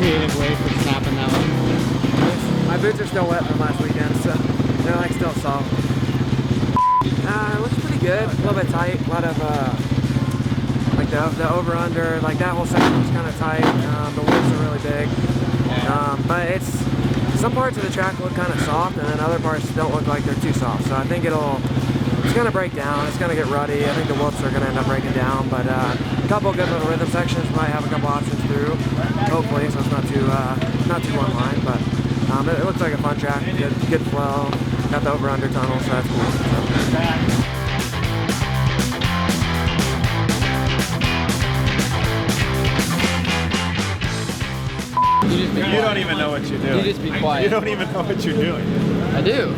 creative way for snapping that one. My boots are still wet from last weekend, so they're like still soft. It looks pretty good. A little bit tight. A lot of like the over/under, like that whole section was kind of tight. The wheels are really big, but it's some parts of the track look kind of soft, and then other parts don't look like they're too soft. So I think it's gonna break down. It's gonna get ruddy. I think the whoops are gonna end up breaking down, but a couple good little rhythm sections might have a couple options through, hopefully, so it's not too one line. But it looks like a fun track. Good flow. Got the over/under tunnel, so that's cool. You don't even know what you're doing. You just be quiet. You don't even know what you're doing. I do.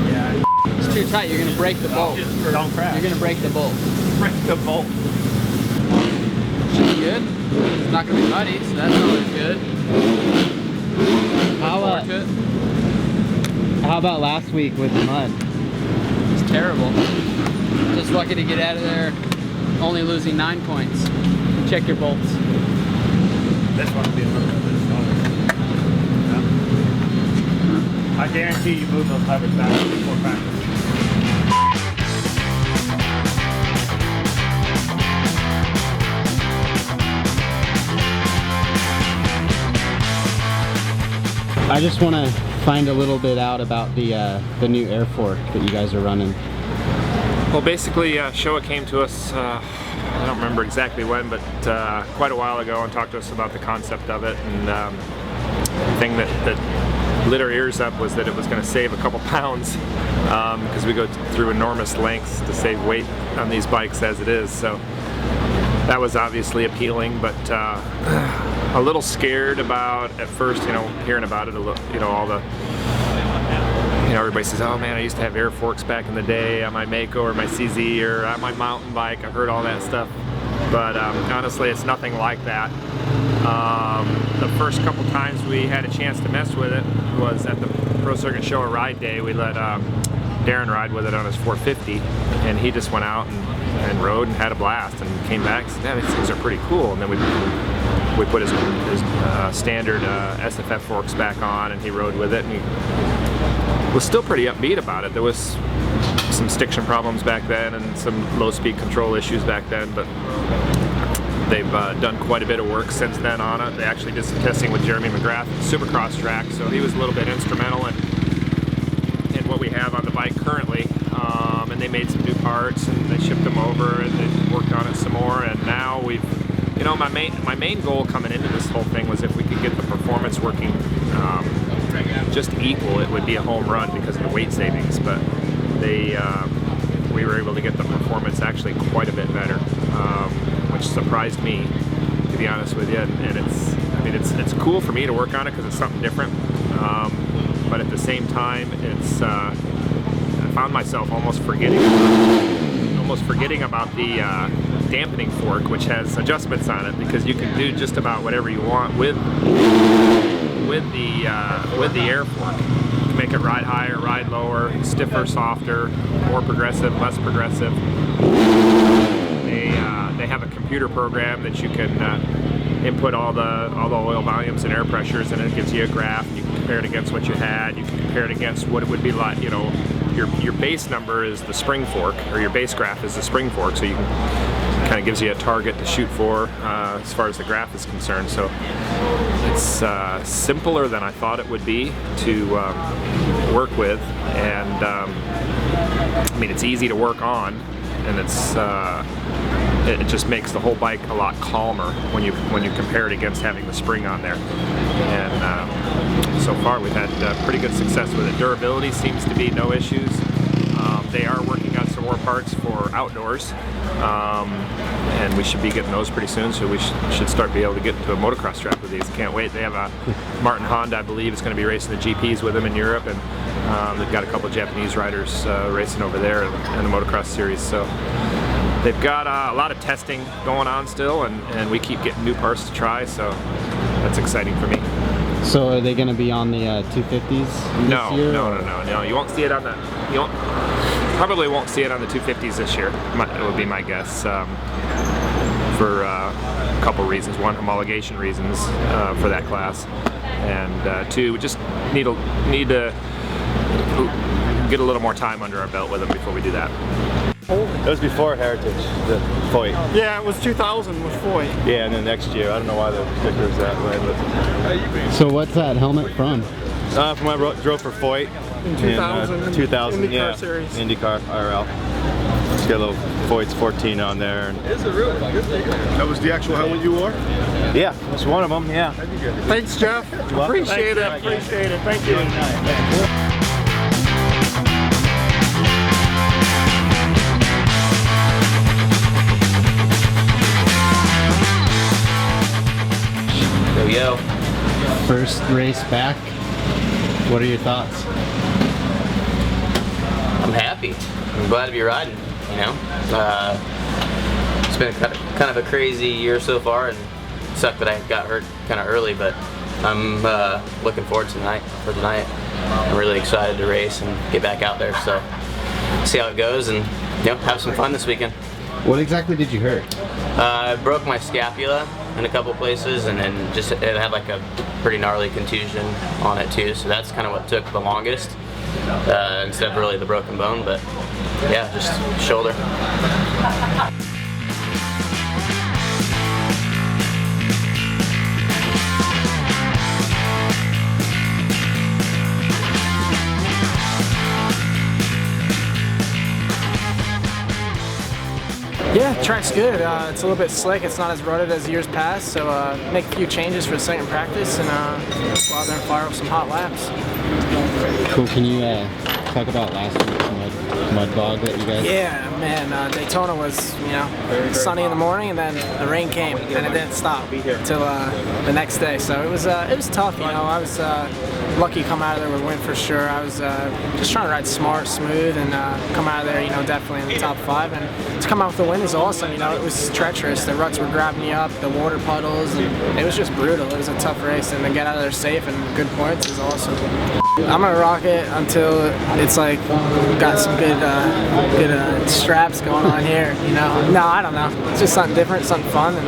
Yeah. It's too tight. You're gonna break the bolt. Don't crash. You're gonna break the bolt. Break the bolt. Should be good. It's not gonna be muddy, so that's always good. How about last week with the mud? It's terrible. Just lucky to get out of there, only losing 9 points. Check your bolts. This one will be a little bit smaller. Yeah. I guarantee you move those hybrids back before practice. I just want to find a little bit out about the new air fork that you guys are running. Well, basically, Showa came to us, I don't remember exactly when, but quite a while ago, and talked to us about the concept of it. And the thing that lit our ears up was that it was going to save a couple pounds, because we go through enormous lengths to save weight on these bikes as it is. So that was obviously appealing, but a little scared about at first, hearing about it, everybody says, oh man, I used to have air forks back in the day on my Mako or my CZ or on my mountain bike. I've heard all that stuff, but honestly, it's nothing like that. The first couple times we had a chance to mess with it was at the Pro Circuit Showa Ride Day. We let Darren ride with it on his 450, and he just went out and rode and had a blast and came back and said, yeah, these things are pretty cool. And then we put his standard SFF forks back on, and he rode with it, and he was still pretty upbeat about it. There was some stiction problems back then and some low speed control issues back then, but they've done quite a bit of work since then on it. They actually did some testing with Jeremy McGrath at the Supercross track, so he was a little bit instrumental in what we have on the bike currently. And they made some new parts and they shipped them over and they worked on it some more, and now we've, my main goal coming into this whole thing was if we could get the performance working just equal, it would be a home run because of the weight savings, but we were able to get the performance actually quite a bit better, which surprised me, to be honest with you. And it's cool for me to work on it because it's something different, but at the same time, I found myself almost forgetting about the dampening fork, which has adjustments on it, because you can do just about whatever you want with the air fork. You can make it ride higher, ride lower, stiffer, softer, more progressive, less progressive. They have a computer program that you can input all the oil volumes and air pressures, and it gives you a graph. You can compare it against what you had. You can compare it against what it would be like. Your base number is the spring fork, or your base graph is the spring fork, so you can kind of gives you a target to shoot for as far as the graph is concerned. So it's simpler than I thought it would be to work with, and it's easy to work on, and it just makes the whole bike a lot calmer when you compare it against having the spring on there. And so far we've had pretty good success with it. Durability seems to be no issues. They are working on some more parts for outdoors, and we should be getting those pretty soon, so we should start being able to get into a motocross track with these. Can't wait. They have a Martin Honda, I believe, is going to be racing the GPs with them in Europe, and they've got a couple of Japanese riders racing over there in the motocross series. So they've got a lot of testing going on still, and we keep getting new parts to try, so that's exciting for me. So are they going to be on the 250s this year? No. You won't see it on the. Probably won't see it on the 250s this year. It would be my guess. For a couple reasons. One, homologation reasons for that class, and two, we just need to get a little more time under our belt with them before we do that. It was before Heritage, the Foyt. Yeah, it was 2000 with Foyt. Yeah, and then next year. I don't know why the sticker's that way, but... So what's that helmet from? From when I drove for Foyt. In 2000, 2000, IndyCar yeah. series. IndyCar IRL. It's got a little Foyt's 14 on there. That was the actual helmet you wore? Yeah, it's one of them, yeah. Thanks, Jeff. Appreciate it. Appreciate it. Thank you. Yo. First race back. What are your thoughts? I'm happy. I'm glad to be riding, you know. It's been kind of a crazy year so far, and it sucked that I got hurt kind of early, but I'm looking forward to tonight. I'm really excited to race and get back out there, so see how it goes and, you know, have some fun this weekend. What exactly did you hurt? I broke my scapula in a couple places, and then it had like a pretty gnarly contusion on it too, so that's kind of what took the longest instead of really the broken bone, but yeah, just shoulder. Yeah, the track's good. It's a little bit slick. It's not as rutted as years past, so make a few changes for the second practice and go out there and fire up some hot laps. Cool. Can you talk about last week's mud bog that you guys? Yeah, man. Daytona was, you know, sunny in the morning, and then the rain came, and it didn't stop until the next day. So it was tough. You know, I was lucky to come out of there with a win for sure. I was just trying to ride smart, smooth, and come out of there, you know, definitely in the top 5. And to come out with the win is awesome. You know, it was treacherous. The ruts were grabbing you up, the water puddles, and it was just brutal. It was a tough race, and to get out of there safe and good points is awesome. I'm gonna rock it until it's like got some good straps going on here. You know, no, I don't know. It's just something different, something fun, and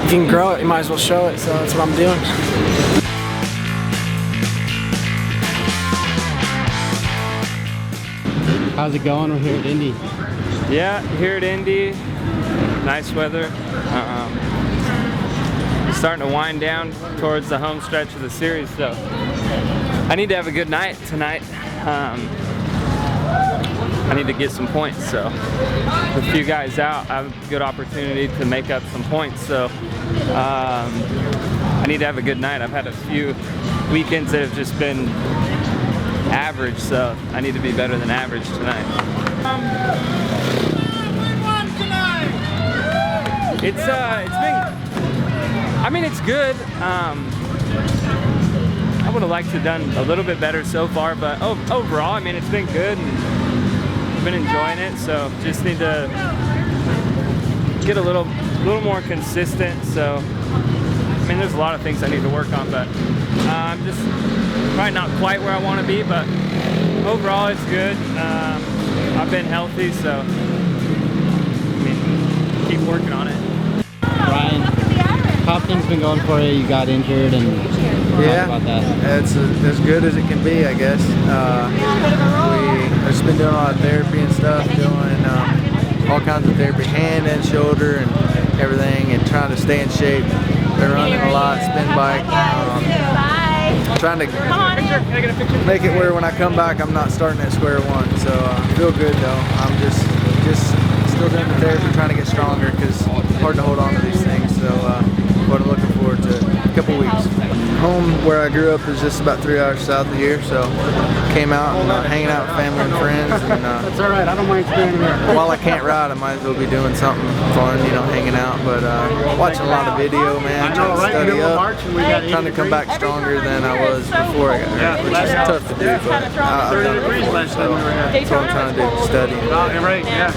if you can grow it, you might as well show it. So that's what I'm doing. How's it going? We're here at Indy. Yeah, here at Indy, nice weather. Starting to wind down towards the home stretch of the series, so I need to have a good night tonight. I need to get some points, so with a few guys out, I have a good opportunity to make up some points, so I need to have a good night. I've had a few weekends that have just been average, so I need to be better than average tonight. It's been, I mean, it's good. I would have liked to have done a little bit better so far, but overall, I mean, it's been good, and I've been enjoying it, so just need to get a little more consistent. So, I mean, there's a lot of things I need to work on, but I'm just probably not quite where I want to be, but overall, it's good. I've been healthy, so, I mean, keep working on it. Ryan, how have things been going for you? You got injured, and talk about that. It's as good as it can be, I guess. We've just been doing a lot of therapy and stuff, doing all kinds of therapy, hand and shoulder and everything, and trying to stay in shape. Been running a lot, spin bike, trying to make it where when I come back I'm not starting at square one. So I feel good though. I'm just still doing the therapy, trying to get stronger, because it's hard to hold on to these things. So what I'm looking forward to a couple weeks. Home where I grew up is just about 3 hours south of here, so came out and hanging out with family and friends. And, That's all right. I don't mind staying here. While I can't ride, I might as well be doing something fun, you know, hanging out. But watching a lot of video, man, trying to study up, trying to come back stronger than I was before I got hurt, which is tough to do, but I've done it before, so that's what I'm trying to do, studying. Right, yeah.